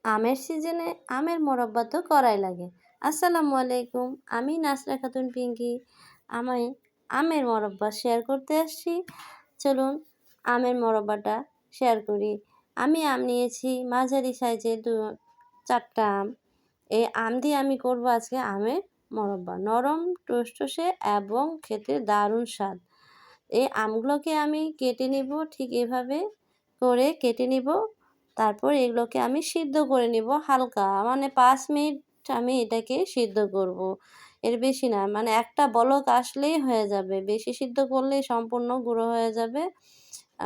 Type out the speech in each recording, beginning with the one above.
আমের সিজনে আমের মোরব্বা তো করাই লাগে। আসসালামু আলাইকুম, আমি নাসরা খাতুন পিঙ্কি। আমি আমের মোরব্বা শেয়ার করতে আসছি। চলুন আমের মোরব্বাটা শেয়ার করি। আমি আম নিয়েছি মাঝারি সাইজের 4টা আম। এই আম দিয়ে আমি করব আজকে আমের মোরব্বা, নরম টুসটুসে এবং খেতে দারুণ স্বাদ। এই আমগুলোকে আমি কেটে নেব, ঠিক এভাবে করে কেটে নেব। তারপর এগুলোকে আমি সিদ্ধ করে নেব হালকা, মানে 5 মিনিট আমি এটাকে সিদ্ধ করব। এর বেশি না, মানে একটা বলক আসলেই হয়ে যাবে। বেশি সিদ্ধ করলেই সম্পূর্ণ গুঁড়ো হয়ে যাবে।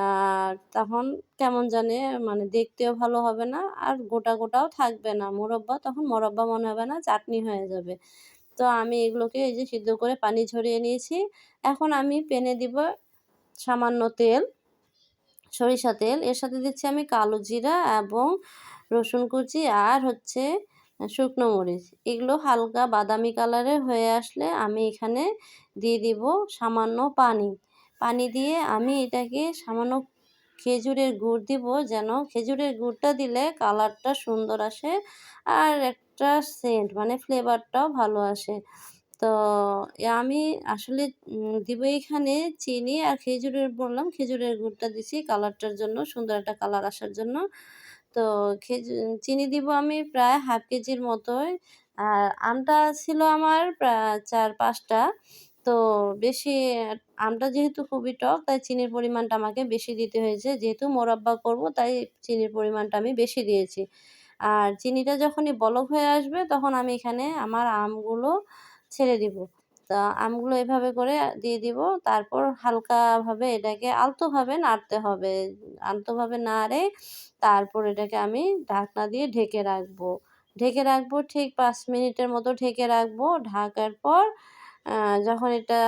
আর তখন কেমন জানি মানে দেখতেও ভালো হবে না, আর গোটা গোটাও থাকবে না মোরব্বা, তখন মোরব্বা মনে হবে না, চাটনি হয়ে যাবে। তো আমি এগুলোকে এই যে সিদ্ধ করে পানি ঝরিয়ে নিয়েছি। এখন আমি প্যানে দিব সামান্য তেল, সরিষা তেল। এর সাথে দিচ্ছি আমি কালো জিরা এবং রসুন কুচি আর হচ্ছে শুকনো মরিচ। এগুলো হালকা বাদামি কালারের হয়ে আসলে আমি এখানে দিয়ে দিব সামান্য পানি। পানি দিয়ে আমি এটাকে সামান্য খেজুরের গুড় দিব, যেন খেজুরের গুড়টা দিলে কালারটা সুন্দর আসে আর একটা সেন্ট মানে ফ্লেভারটাও ভালো আসে। তো আমি আসলে দিব এখানে চিনি আর খেজুরের, বললাম খেজুরের গুড়টা দিছি কালারটার জন্য, সুন্দর একটা কালার আসার জন্য। তো চিনি দিব আমি প্রায় হাফ কেজির মতোই। আর আমটা ছিল আমার প্রায় 4-5টা। তো বেশি, আমটা যেহেতু খুবই টক তাই চিনির পরিমাণটা আমাকে বেশি দিতে হয়েছে। যেহেতু মোরব্বা করব তাই চিনির পরিমাণটা আমি বেশি দিয়েছি। আর চিনিটা যখনই বলক হয়ে আসবে তখন আমি এখানে আমার আমগুলো ছেড়ে দিব। তা আমগুলো এভাবে করে দিয়ে দিব। তারপর হালকাভাবে এটাকে আলতোভাবে নাড়তে হবে। আলতোভাবে নাড়ে তারপর এটাকে আমি ঢাকনা দিয়ে ঢেকে রাখবো। ঢেকে রাখবো ঠিক 5 মিনিটের মতো ঢেকে রাখবো। ঢাকার পর যখন এটা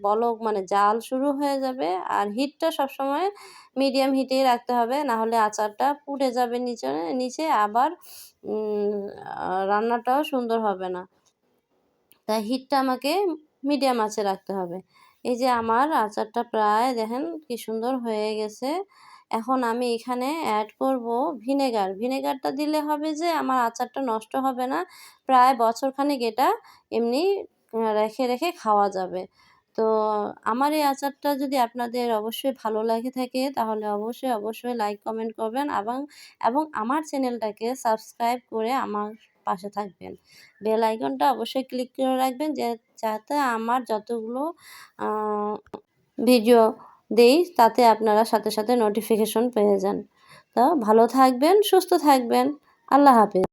বলক মানে জাল শুরু হয়ে যাবে, আর হিটটা সবসময় মিডিয়াম হিটেই রাখতে হবে, না হলে আচারটা পুড়ে যাবে নিচে আবার রান্নাটাও সুন্দর হবে না। তাই হিটটা আমাকে মিডিয়াম আঁচে রাখতে হবে। এই যে আমার আচারটা প্রায় দেখেন কি সুন্দর হয়ে গেছে। এখন আমি এখানে অ্যাড করব ভিনেগার। ভিনেগারটা দিলে হবে যে আমার আচারটা নষ্ট হবে না। প্রায় বছরখানেক এটা এমনি রেখে খাওয়া যাবে। তো আমার এই আচারটা যদি আপনাদের অবশ্যই ভালো লাগে থাকে তাহলে অবশ্যই লাইক কমেন্ট করবেন এবং আমার চ্যানেলটাকে সাবস্ক্রাইব করে আমার পাশে থাকবেন। বেল আইকনটা অবশ্যই ক্লিক করে রাখবেন যাতে আমার যতগুলো আ ভিডিও দেই তাতে আপনারা সাথে সাথে নোটিফিকেশন পেয়ে যান। তো ভালো থাকবেন, সুস্থ থাকবেন। আল্লাহ হাফেজ।